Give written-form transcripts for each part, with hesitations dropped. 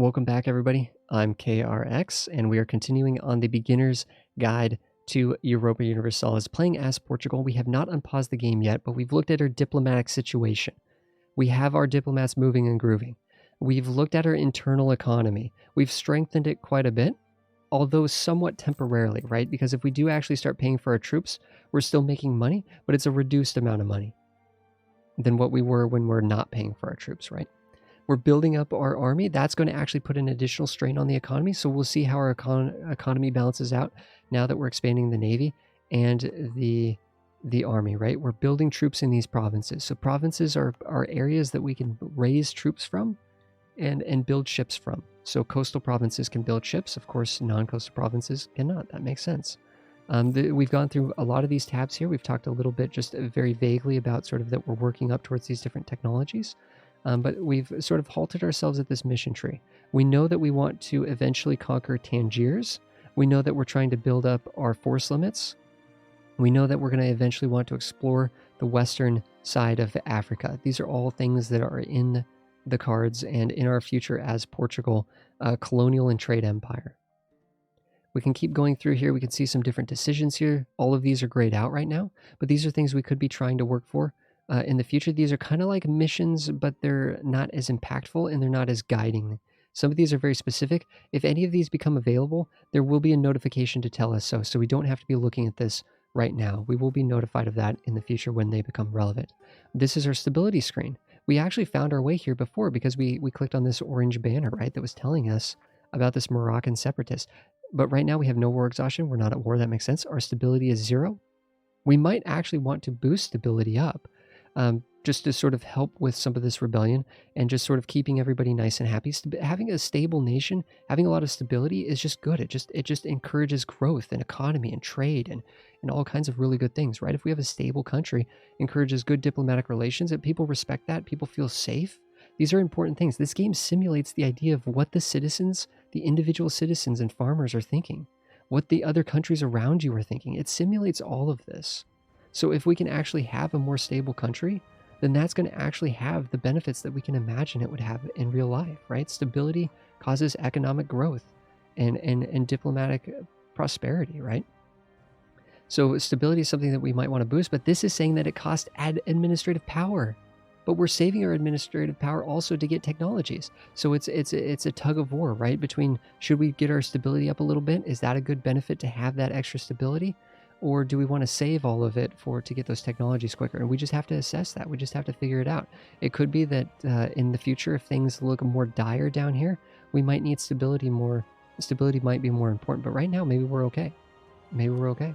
Welcome back, everybody. I'm KRX, and we are continuing on the beginner's guide to Europa Universalis, playing as Portugal. We have not unpaused the game yet, but we've looked at our diplomatic situation. We have our diplomats moving and grooving. We've looked at our internal economy. We've strengthened it quite a bit, although somewhat temporarily, right? Because if we do actually start paying for our troops, we're still making money, but it's a reduced amount of money than what we were when we're not paying for our troops, right? We're building up our army. That's going to actually put an additional strain on the economy. So we'll see how our economy balances out now that we're expanding the Navy and the army, right? We're building troops in these provinces. So provinces are areas that we can raise troops from and build ships from. So coastal provinces can build ships. Of course, non-coastal provinces cannot. That makes sense. We've gone through a lot of these tabs here. We've talked a little bit just very vaguely about sort of that we're working up towards these different technologies. But we've sort of halted ourselves at this mission tree. We know that we want to eventually conquer Tangiers. We know that we're trying to build up our force limits. We know that we're going to eventually want to explore the western side of Africa. These are all things that are in the cards and in our future as Portugal, colonial and trade empire. We can keep going through here. We can see some different decisions here. All of these are grayed out right now, but these are things we could be trying to work for. In the future. These are kind of like missions, but they're not as impactful and they're not as guiding. Some of these are very specific. If any of these become available, there will be a notification to tell us so we don't have to be looking at this right now. We will be notified of that in the future when they become relevant. This is our stability screen. We actually found our way here before because we clicked on this orange banner, right, that was telling us about this Moroccan separatist. But right now we have no war exhaustion. We're not at war. That makes sense. Our stability is 0. We might actually want to boost stability up. Just to sort of help with some of this rebellion and just sort of keeping everybody nice and happy. Having a stable nation, having a lot of stability is just good. It just encourages growth and economy and trade and all kinds of really good things, right? If we have a stable country, encourages good diplomatic relations, and people respect that, people feel safe. These are important things. This game simulates the idea of what the citizens, the individual citizens and farmers are thinking, what the other countries around you are thinking. It simulates all of this. So if we can actually have a more stable country, then that's going to actually have the benefits that we can imagine it would have in real life, right? Stability causes economic growth and diplomatic prosperity, right? So stability is something that we might want to boost, but this is saying that it costs administrative power. But we're saving our administrative power also to get technologies. So it's a tug of war, right? Between should we get our stability up a little bit? Is that a good benefit to have that extra stability? Or do we want to save all of it to get those technologies quicker? And we just have to assess that. We just have to figure it out. It could be that in the future, if things look more dire down here, we might need stability more. Stability might be more important. But right now, maybe we're okay. Maybe we're okay.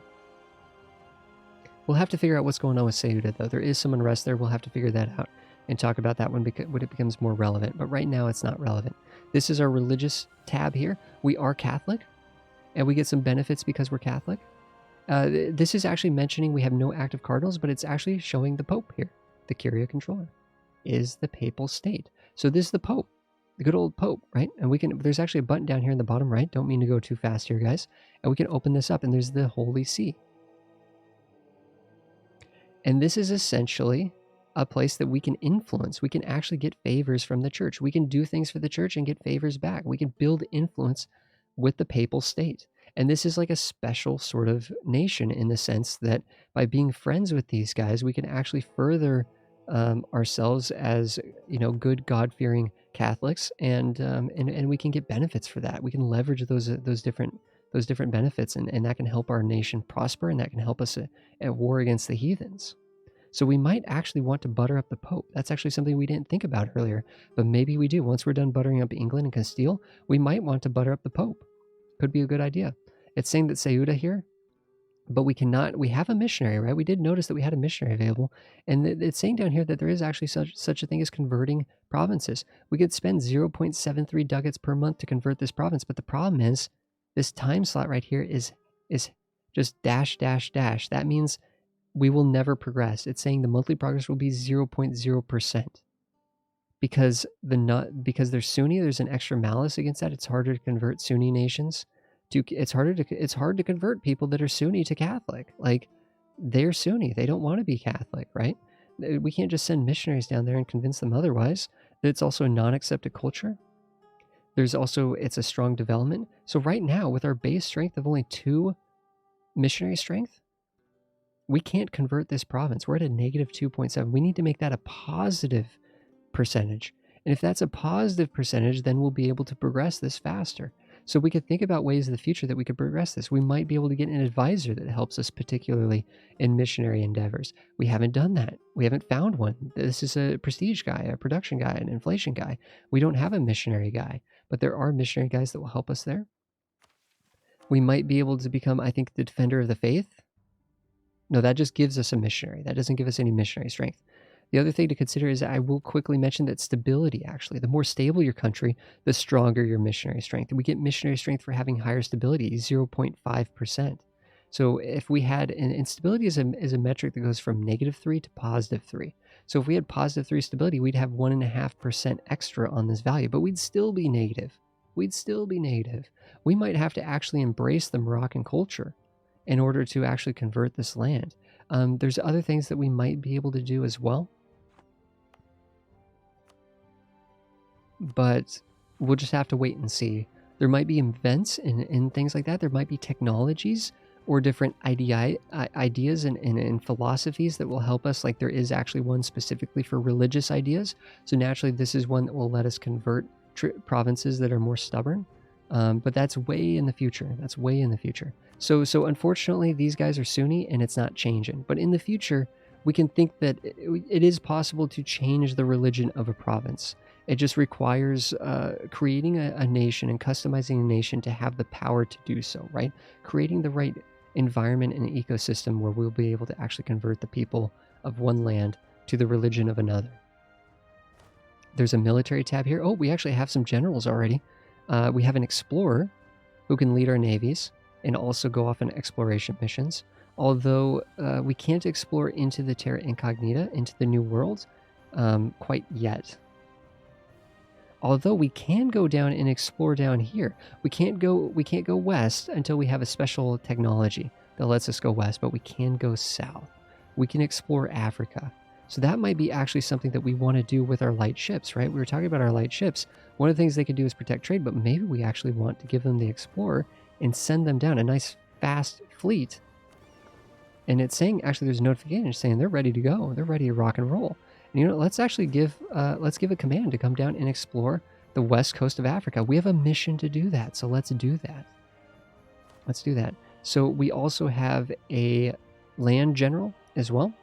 We'll have to figure out what's going on with Ceuta, though. There is some unrest there. We'll have to figure that out and talk about that when it becomes more relevant. But right now, it's not relevant. This is our religious tab here. We are Catholic, and we get some benefits because we're Catholic. This is actually mentioning we have no active cardinals, but it's actually showing the Pope here. The Curia controller is the papal state. So this is the Pope, the good old Pope, right? And there's actually a button down here in the bottom right. Don't mean to go too fast here, guys. And we can open this up, and there's the Holy See. And this is essentially a place that we can influence. We can actually get favors from the church. We can do things for the church and get favors back. We can build influence with the papal state. And this is like a special sort of nation in the sense that by being friends with these guys, we can actually further ourselves as, good God-fearing Catholics, and we can get benefits for that. We can leverage those different benefits, and that can help our nation prosper, and that can help us at war against the heathens. So we might actually want to butter up the Pope. That's actually something we didn't think about earlier, but maybe we do. Once we're done buttering up England and Castile, we might want to butter up the Pope. Could be a good idea. It's saying that Ceuta here, but we have a missionary, right? We did notice that we had a missionary available, and it's saying down here that there is actually such a thing as converting provinces. We could spend 0.73 ducats per month to convert this province, but the problem is this time slot right here is just dash, dash, dash. That means we will never progress. It's saying the monthly progress will be 0.0%. Because they're Sunni, there's an extra malice against that. It's harder to convert Sunni nations. It's hard to convert people that are Sunni to Catholic. Like, they're Sunni. They don't want to be Catholic, right? We can't just send missionaries down there and convince them otherwise. It's also a non-accepted culture. There's also, it's a strong development. So right now, with our base strength of only 2 missionary strength, we can't convert this province. We're at a negative 2.7. We need to make that a positive percentage. And if that's a positive percentage, then we'll be able to progress this faster. So we could think about ways in the future that we could progress this. We might be able to get an advisor that helps us, particularly in missionary endeavors. We haven't done that. We haven't found one. This is a prestige guy, a production guy, an inflation guy. We don't have a missionary guy, but there are missionary guys that will help us there. We might be able to become, I think, the defender of the faith. No, that just gives us a missionary. That doesn't give us any missionary strength. The other thing to consider is, I will quickly mention that stability, actually. The more stable your country, the stronger your missionary strength. We get missionary strength for having higher stability, 0.5%. So if we had, and stability is a metric that goes from -3 to +3. So if we had +3 stability, we'd have 1.5% extra on this value, but we'd still be negative. We'd still be negative. We might have to actually embrace the Moroccan culture in order to actually convert this land. There's other things that we might be able to do as well, but we'll just have to wait and see. There might be events and things like that. There might be technologies or different ideas and philosophies that will help us. Like there is actually one specifically for religious ideas. So naturally, this is one that will let us convert provinces that are more stubborn. But that's way in the future. That's way in the future. So unfortunately, these guys are Sunni and it's not changing. But in the future, we can think that it is possible to change the religion of a province. It just requires creating a nation and customizing a nation to have the power to do so, right? Creating the right environment and ecosystem where we'll be able to actually convert the people of one land to the religion of another. There's a military tab here. Oh, we actually have some generals already. We have an explorer who can lead our navies and also go off on exploration missions. Although we can't explore into the Terra Incognita, into the New World, quite yet. Although we can go down and explore down here. We can't go west until we have a special technology that lets us go west, but we can go south. We can explore Africa. So that might be actually something that we want to do with our light ships, right? We were talking about our light ships. One of the things they could do is protect trade, but maybe we actually want to give them the Explorer and send them down a nice fast fleet. And it's saying, actually there's a notification saying they're ready to go. They're ready to rock and roll. And you know, let's actually give a command to come down and explore the west coast of Africa. We have a mission to do that, so let's do that. Let's do that. So we also have a land general as well.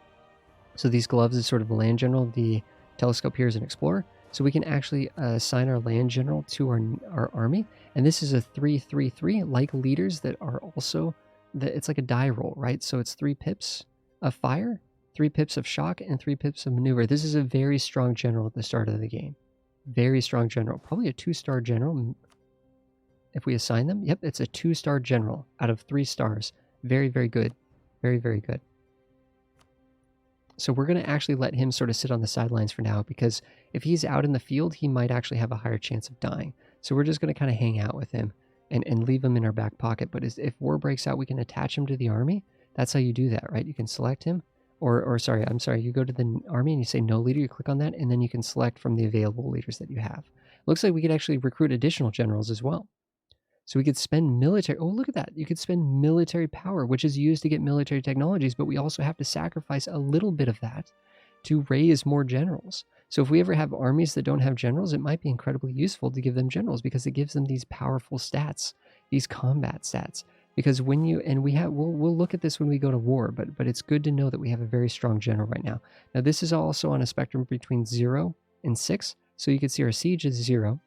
So these gloves is sort of a land general. The telescope here is an explorer. So we can actually assign our land general to our army. And this is a 3-3-3, like leaders that are also, it's like a die roll, right? So it's 3 pips of fire, 3 pips of shock, and 3 pips of maneuver. This is a very strong general at the start of the game. Very strong general. Probably a 2-star general if we assign them. Yep, it's a 2-star general out of 3 stars. Very, very good. Very, very good. So we're going to actually let him sort of sit on the sidelines for now, because if he's out in the field, he might actually have a higher chance of dying. So we're just going to kind of hang out with him and leave him in our back pocket. But if war breaks out, we can attach him to the army. That's how you do that, right? You can select him, or sorry, you go to the army and you say no leader, you click on that, and then you can select from the available leaders that you have. Looks like we could actually recruit additional generals as well. So we could spend military, oh, look at that. You could spend military power, which is used to get military technologies, but we also have to sacrifice a little bit of that to raise more generals. So if we ever have armies that don't have generals, it might be incredibly useful to give them generals, because it gives them these powerful stats, these combat stats. Because when you, and we'll look at this when we go to war, but it's good to know that we have a very strong general right now. Now this is also on a spectrum between 0 and 6. So you can see our siege is 0,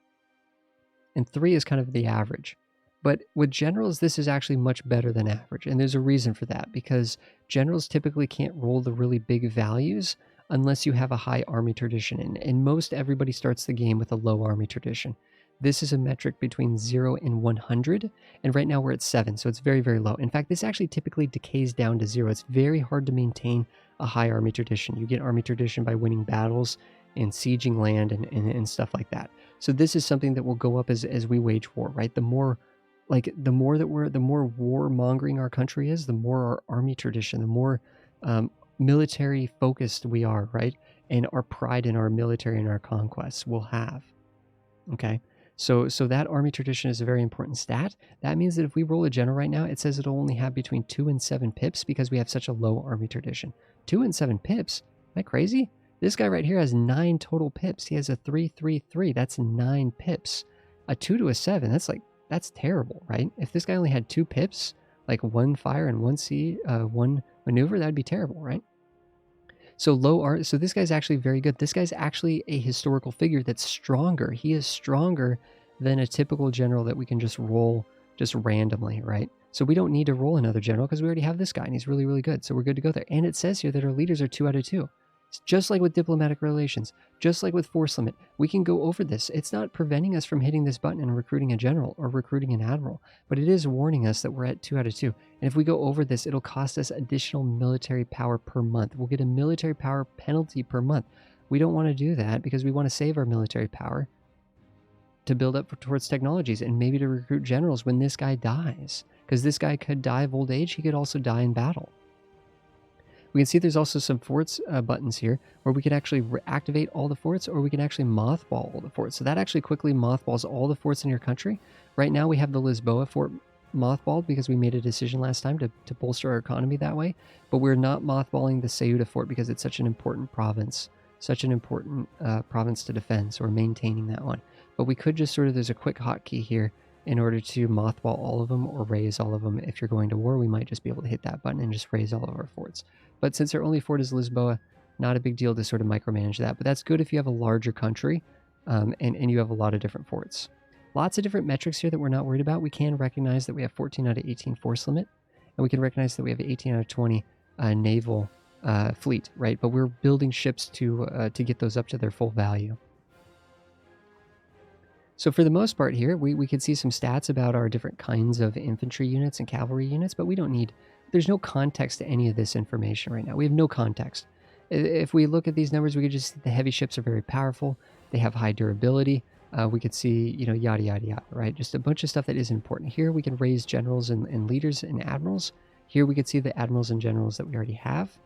and 3 is kind of the average. But with generals, this is actually much better than average. And there's a reason for that, because generals typically can't roll the really big values unless you have a high army tradition. And most everybody starts the game with a low army tradition. This is a metric between 0 and 100. And right now we're at 7, so it's very, very low. In fact, this actually typically decays down to 0. It's very hard to maintain a high army tradition. You get army tradition by winning battles and sieging land and stuff like that. So this is something that will go up as we wage war, right? The more war mongering our country is, the more our army tradition, the more military focused we are, right? And our pride in our military and our conquests we'll have. Okay. So that army tradition is a very important stat. That means that if we roll a general right now, it says it'll only have between 2 and 7 pips because we have such a low army tradition. 2 and 7 pips? Am I crazy? This guy right here has 9 total pips. He has a 3-3-3. That's 9 pips. A 2 to a 7, that's terrible, right? If this guy only had 2 pips, like 1 fire and 1 maneuver, that'd be terrible, right? So so this guy's actually very good. This guy's actually a historical figure that's stronger. He is stronger than a typical general that we can just roll just randomly, right? So we don't need to roll another general because we already have this guy and he's really, really good. So we're good to go there. And it says here that our leaders are 2 out of 2. It's just like with diplomatic relations, just like with force limit, we can go over this. It's not preventing us from hitting this button and recruiting a general or recruiting an admiral, but it is warning us that we're at 2 out of 2. And if we go over this, it'll cost us additional military power per month. We'll get a military power penalty per month. We don't want to do that because we want to save our military power to build up towards technologies and maybe to recruit generals when this guy dies. Because this guy could die of old age. He could also die in battle. We can see there's also some forts buttons here where we could actually activate all the forts, or we can actually mothball all the forts. So that actually quickly mothballs all the forts in your country. Right now we have the Lisboa fort mothballed because we made a decision last time to bolster our economy that way. But we're not mothballing the Ceuta fort because it's such an important province, province to defend. So we're maintaining that one. But we could just there's a quick hotkey here in order to mothball all of them or raise all of them. If you're going to war, we might just be able to hit that button and just raise all of our forts. But since our only fort is Lisboa, not a big deal to micromanage that. But that's good if you have a larger country and you have a lot of different forts. Lots of different metrics here that we're not worried about. We can recognize that we have 14 out of 18 force limit, and we can recognize that we have 18 out of 20 naval fleet, right? But we're building ships to get those up to their full value. So for the most part here, we can see some stats about our different kinds of infantry units and cavalry units, but there's no context to any of this information right now. We have no context. If we look at these numbers, we could just see the heavy ships are very powerful. They have high durability. We could see, yada, yada, yada, right? Just a bunch of stuff that is important. Here we can raise generals and leaders and admirals. Here we could see the admirals and generals that we already have.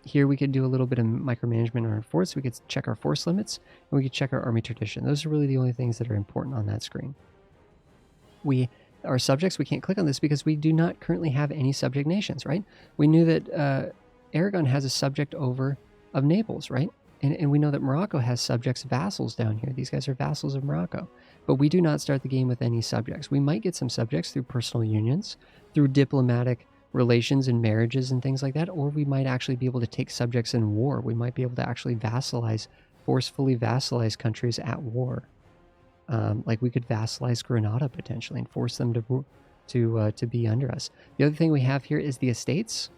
Here we could do a little bit of micromanagement on our forts. We could check our force limits, and we could check our army tradition. Those are really the only things that are important on that screen. Our subjects, we can't click on this because we do not currently have any subject nations, right? We knew that Aragon has a subject over of Naples, right? And we know that Morocco has subjects, vassals down here. These guys are vassals of Morocco. But we do not start the game with any subjects. We might get some subjects through personal unions, through diplomatic relations and marriages and things like that, or we might actually be able to take subjects in war. We might be able to actually forcefully vassalize countries at war. Like we could vassalize Granada potentially and force them to be under us. The other thing we have here is the estates.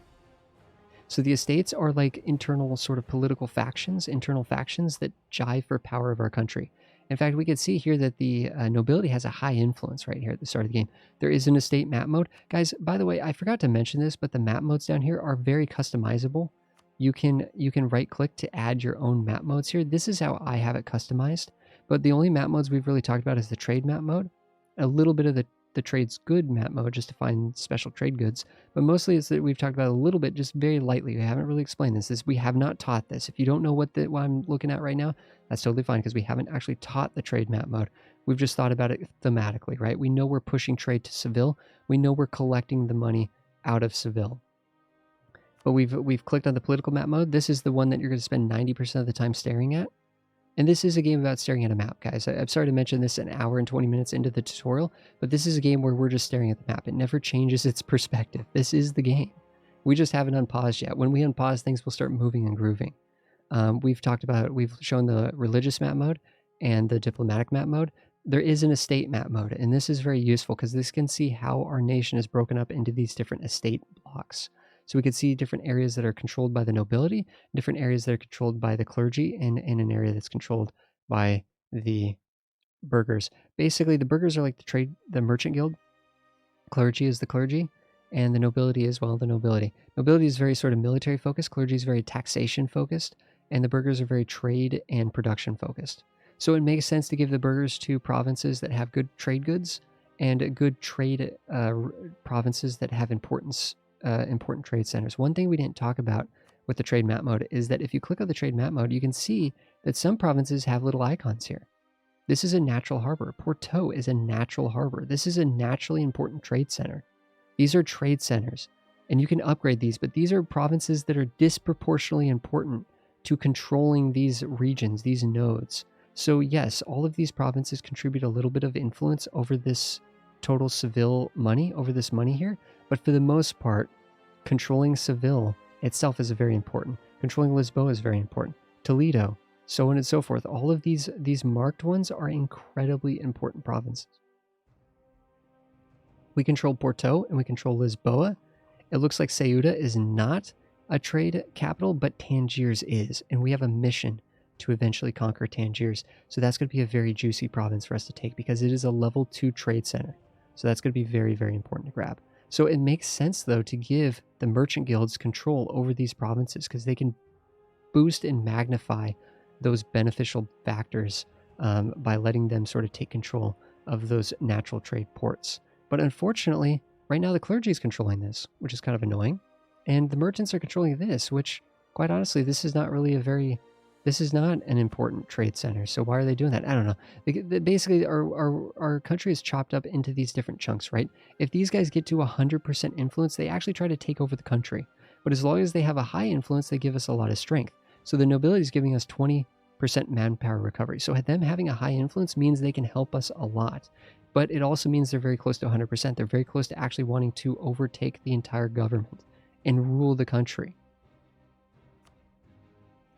So the estates are like internal political factions, internal factions that jive for power of our country. In fact, we could see here that the nobility has a high influence right here at the start of the game. There is an estate map mode. Guys, by the way, I forgot to mention this, but the map modes down here are very customizable. You can right-click to add your own map modes here. This is how I have it customized. But the only map modes we've really talked about is the trade map mode, a little bit of the trade's good map mode just to find special trade goods, but mostly it's that we've talked about a little bit, just very lightly. We haven't really explained this. We have not taught this. If you don't know what I'm looking at right now, that's totally fine because we haven't actually taught the trade map mode. We've just thought about it thematically, right? We know we're pushing trade to Seville. We know we're collecting the money out of Seville. But we've clicked on the political map mode. This is the one that you're going to spend 90% of the time staring at. And this is a game about staring at a map, guys. I'm sorry to mention this an hour and 20 minutes into the tutorial, but this is a game where we're just staring at the map. It never changes its perspective. This is the game. We just haven't unpaused yet. When we unpause, things will start moving and grooving. We've shown the religious map mode and the diplomatic map mode. There is an estate map mode, and this is very useful because this can see how our nation is broken up into these different estate blocks. So we could see different areas that are controlled by the nobility, different areas that are controlled by the clergy, and an area that's controlled by the burghers. Basically, the burghers are like the merchant guild. Clergy is the clergy, and the nobility is, well, the nobility. Nobility is very military focused, clergy is very taxation focused, and the burghers are very trade and production focused. So it makes sense to give the burghers to provinces that have good trade goods and good trade provinces that have important trade centers. One thing we didn't talk about with the trade map mode is that if you click on the trade map mode, you can see that some provinces have little icons here. This is a natural harbor. Porto is a natural harbor. This is a naturally important trade center. These are trade centers, and you can upgrade these, but these are provinces that are disproportionately important to controlling these regions, these nodes. So yes, all of these provinces contribute a little bit of influence over this total Seville money, over this money here, but for the most part, controlling Seville itself is very important. Controlling Lisboa is very important. Toledo, so on and so forth. All of these marked ones are incredibly important provinces. We control Porto and we control Lisboa. It looks like Ceuta is not a trade capital, but Tangiers is, and we have a mission to eventually conquer Tangiers. So that's going to be a very juicy province for us to take because it is a level 2 trade center. So that's going to be very, very important to grab. So it makes sense, though, to give the merchant guilds control over these provinces because they can boost and magnify those beneficial factors by letting them sort of take control of those natural trade ports. But unfortunately, right now the clergy is controlling this, which is kind of annoying. And the merchants are controlling this, which, quite honestly, this is not an important trade center. So why are they doing that? I don't know. Basically, our country is chopped up into these different chunks, right? If these guys get to 100% influence, they actually try to take over the country. But as long as they have a high influence, they give us a lot of strength. So the nobility is giving us 20% manpower recovery. So them having a high influence means they can help us a lot. But it also means they're very close to 100%. They're very close to actually wanting to overtake the entire government and rule the country.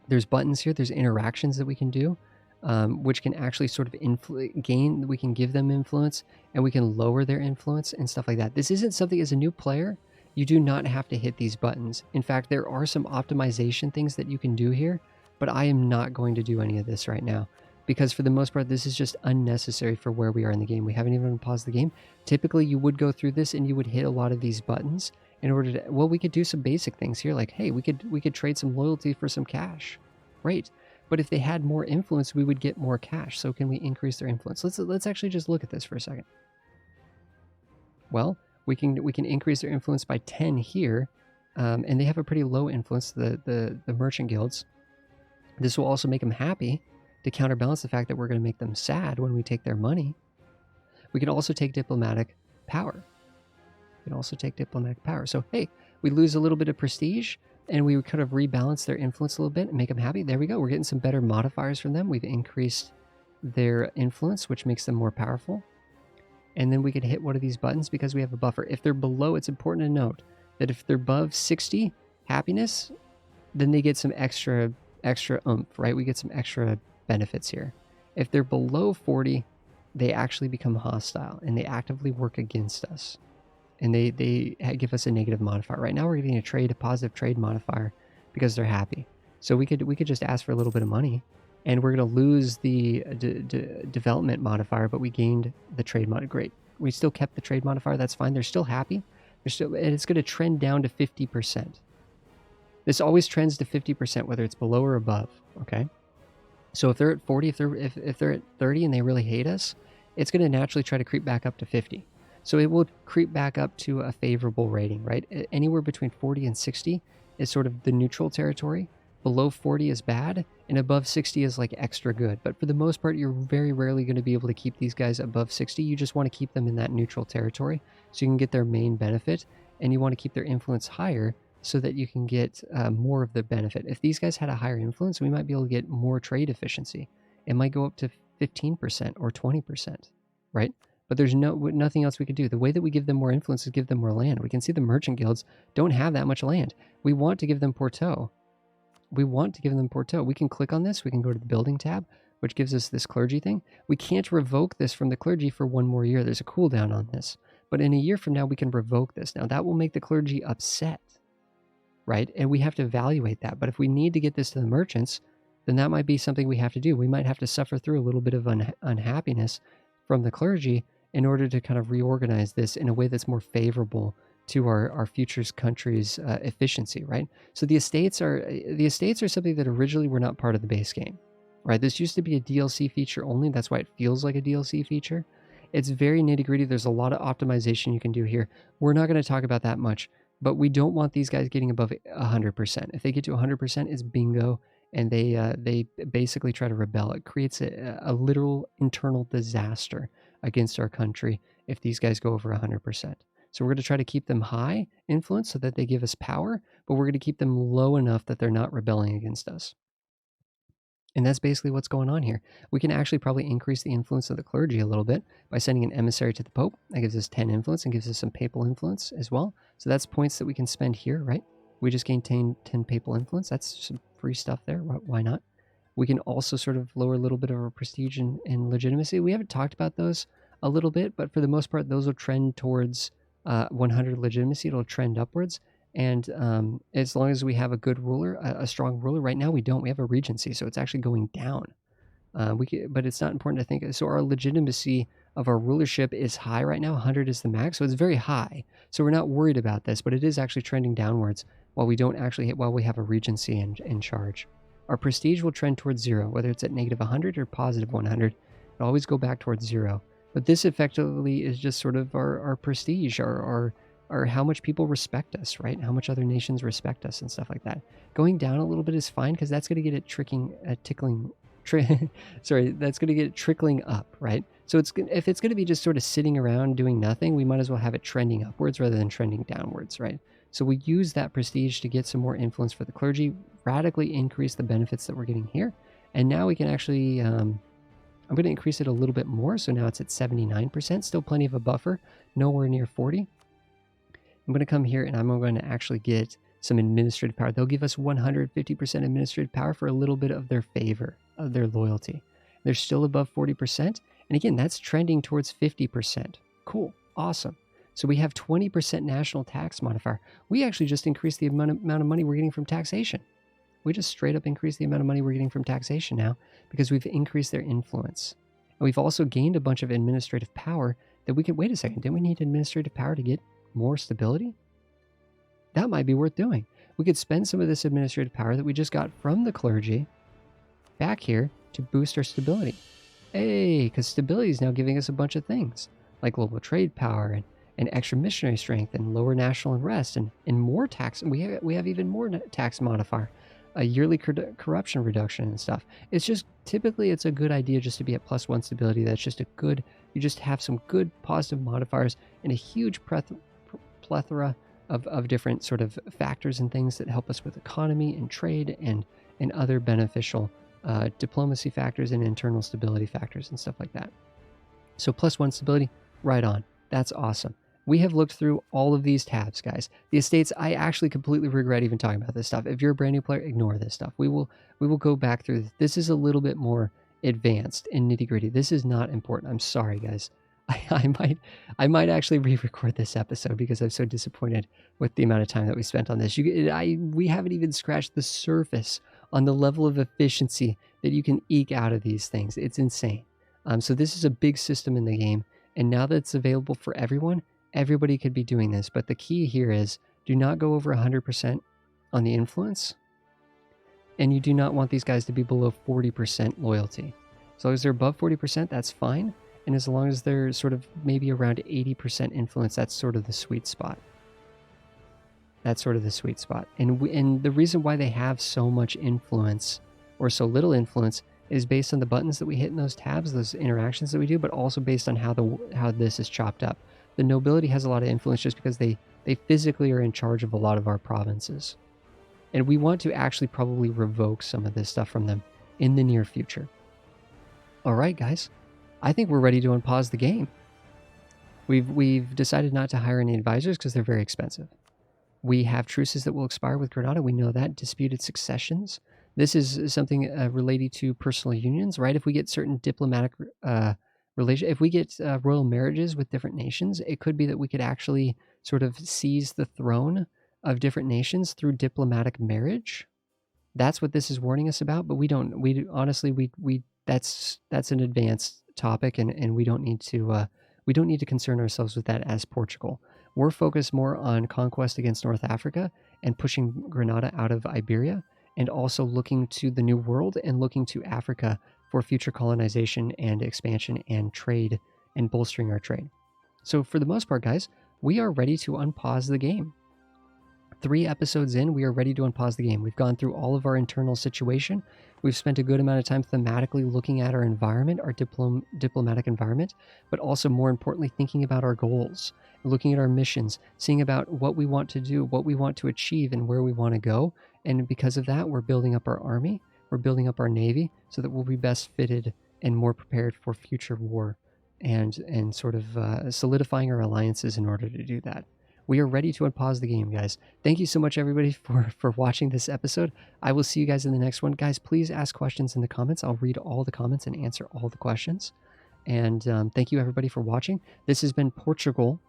There's buttons here. There's interactions that we can do, which can actually sort of we can give them influence, and we can lower their influence and stuff like that. This isn't something, as a new player, you do not have to hit these buttons. In fact, there are some optimization things that you can do here, but I am not going to do any of this right now because for the most part, this is just unnecessary for where we are in the game. We haven't even paused the game. Typically, you would go through this and you would hit a lot of these buttons in order to, well, we could do some basic things here, like, hey, we could trade some loyalty for some cash. Great. But if they had more influence, we would get more cash. So can we increase their influence? Let's actually just look at this for a second. Well, we can increase their influence by 10 here, and they have a pretty low influence, the merchant guilds. This will also make them happy to counterbalance the fact that we're going to make them sad when we take their money. We can also take diplomatic power. So, hey, we lose a little bit of prestige, and we kind of rebalance their influence a little bit and make them happy. There we go. We're getting some better modifiers from them. We've increased their influence, which makes them more powerful. And then we could hit one of these buttons because we have a buffer. If they're below, it's important to note that if they're above 60 happiness, then they get some extra oomph, right? We get some extra benefits here. If they're below 40, they actually become hostile and they actively work against us. And they give us a negative modifier. Right now we're getting a positive trade modifier because they're happy. So we could just ask for a little bit of money, and we're going to lose the development modifier, but we gained the trade mod. Great. We still kept the trade modifier. That's fine. They're still happy. And it's going to trend down to 50%. This always trends to 50%, whether it's below or above. Okay. So if they're at 40, if they're at 30 and they really hate us, it's going to naturally try to creep back up to 50. So it will creep back up to a favorable rating, right? Anywhere between 40 and 60 is sort of the neutral territory. Below 40 is bad, and above 60 is like extra good. But for the most part, you're very rarely going to be able to keep these guys above 60. You just want to keep them in that neutral territory so you can get their main benefit, and you want to keep their influence higher so that you can get more of the benefit. If these guys had a higher influence, we might be able to get more trade efficiency. It might go up to 15% or 20%, right? But there's nothing else we could do. The way that we give them more influence is give them more land. We can see the merchant guilds don't have that much land. We want to give them Porto. We can click on this. We can go to the building tab, which gives us this clergy thing. We can't revoke this from the clergy for 1 more year. There's a cooldown on this. But in a year from now, we can revoke this. Now, that will make the clergy upset, right? And we have to evaluate that. But if we need to get this to the merchants, then that might be something we have to do. We might have to suffer through a little bit of unhappiness from the clergy in order to kind of reorganize this in a way that's more favorable to our future's country's efficiency, right? So the estates are something that originally were not part of the base game, right? This used to be a DLC feature only. That's why it feels like a DLC feature. It's very nitty-gritty. There's a lot of optimization you can do here. We're not going to talk about that much, but we don't want these guys getting above 100%. If they get to 100%, it's bingo, and they basically try to rebel. It creates a literal internal disaster against our country if these guys go over 100%. So we're going to try to keep them high influence so that they give us power, but we're going to keep them low enough that they're not rebelling against us. And that's basically what's going on here. We can actually probably increase the influence of the clergy a little bit by sending an emissary to the Pope. That gives us 10 influence and gives us some papal influence as well. So that's points that we can spend here, right? We just gained 10 papal influence. That's some free stuff there. Why not? We can also sort of lower a little bit of our prestige and legitimacy. We haven't talked about those a little bit, but for the most part, those will trend towards 100 legitimacy. It'll trend upwards. And as long as we have a good ruler, a strong ruler, right now we don't. We have a regency, so it's actually going down. But it's not important to think. So our legitimacy of our rulership is high right now. 100 is the max, so it's very high. So we're not worried about this, but it is actually trending downwards while we don't actually while we have a regency in charge. Our prestige will trend towards 0, whether it's at negative 100 or positive 100. It'll always go back towards 0. But this effectively is just sort of our prestige, our how much people respect us, right? How much other nations respect us and stuff like that. Going down a little bit is fine because that's going to get it that's going to get it trickling up, right? So if it's going to be just sort of sitting around doing nothing, we might as well have it trending upwards rather than trending downwards, right? So we use that prestige to get some more influence for the clergy, radically increase the benefits that we're getting here. And now we can actually, I'm going to increase it a little bit more. So now it's at 79%, still plenty of a buffer, nowhere near 40. I'm going to come here and I'm going to actually get some administrative power. They'll give us 150% administrative power for a little bit of their favor, of their loyalty. They're still above 40%. And again, that's trending towards 50%. Cool. Awesome. So we have 20% national tax modifier. We actually just increased the amount of money we're getting from taxation. We just straight up increased the amount of money we're getting from taxation now because we've increased their influence. And we've also gained a bunch of administrative power that we could, wait a second, didn't we need administrative power to get more stability? That might be worth doing. We could spend some of this administrative power that we just got from the clergy back here to boost our stability. Hey, because stability is now giving us a bunch of things like global trade power and extra missionary strength and lower national unrest and more tax. And we have even more tax modifier, a yearly corruption reduction and stuff. It's just typically it's a good idea just to be at +1 stability. That's just a good, you just have some good positive modifiers and a huge plethora of different sort of factors and things that help us with economy and trade and other beneficial diplomacy factors and internal stability factors and stuff like that. So +1 stability, right on. That's awesome. We have looked through all of these tabs, guys. The estates, I actually completely regret even talking about this stuff. If you're a brand new player, ignore this stuff. We will go back through this. This is a little bit more advanced and nitty gritty. This is not important. I'm sorry, guys. I might actually re-record this episode because I'm so disappointed with the amount of time that we spent on this. We haven't even scratched the surface on the level of efficiency that you can eke out of these things. It's insane. So this is a big system in the game, and now that it's available for everyone, everybody could be doing this. But the key here is do not go over 100% on the influence, and you do not want these guys to be below 40% loyalty. As long as they're above 40%, that's fine. And as long as they're sort of maybe around 80% influence, that's sort of the sweet spot. That's sort of the sweet spot. And the reason why they have so much influence or so little influence is based on the buttons that we hit in those tabs, those interactions that we do, but also based on how this is chopped up. The nobility has a lot of influence just because they physically are in charge of a lot of our provinces. And we want to actually probably revoke some of this stuff from them in the near future. All right, guys. I think we're ready to unpause the game. We've decided not to hire any advisors because they're very expensive. We have truces that will expire with Granada. We know that. Disputed successions. This is something related to personal unions, right? If we get certain diplomatic if we get royal marriages with different nations, it could be that we could actually sort of seize the throne of different nations through diplomatic marriage. That's what this is warning us about. But that's an advanced topic, and we don't need to concern ourselves with that as Portugal. We're focused more on conquest against North Africa and pushing Granada out of Iberia, and also looking to the New World and looking to Africa for future colonization and expansion and trade and bolstering our trade. So for the most part, guys, we are ready to unpause the game. 3 episodes in, we are ready to unpause the game. We've gone through all of our internal situation. We've spent a good amount of time thematically looking at our environment, our diplomatic environment, but also more importantly, thinking about our goals, looking at our missions, seeing about what we want to do, what we want to achieve, and where we want to go. And because of that, we're building up our army, we're building up our navy so that we'll be best fitted and more prepared for future war, and sort of solidifying our alliances in order to do that. We are ready to unpause the game, guys. Thank you so much, everybody, for watching this episode. I will see you guys in the next one. Guys, please ask questions in the comments. I'll read all the comments and answer all the questions. And thank you, everybody, for watching. This has been Portugal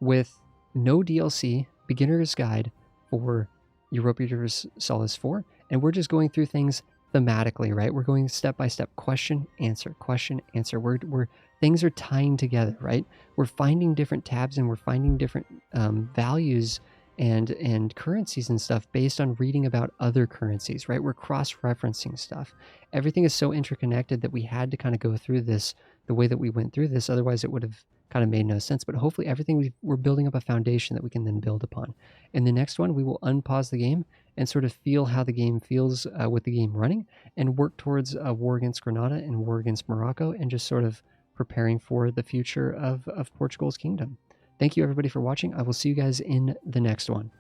with no DLC, beginner's guide for Europa Universalis 4. And we're just going through things thematically, right? We're going step by step, question, answer, question, answer. We're things are tying together, right? We're finding different tabs and we're finding different values and currencies and stuff based on reading about other currencies, right? We're cross-referencing stuff. Everything is so interconnected that we had to kind of go through this the way that we went through this. Otherwise, it would have kind of made no sense. But hopefully everything we're building up a foundation that we can then build upon. In the next one, we will unpause the game and sort of feel how the game feels with the game running and work towards a war against Granada and war against Morocco and just sort of preparing for the future of Portugal's kingdom. Thank you, everybody, for watching. I will see you guys in the next one.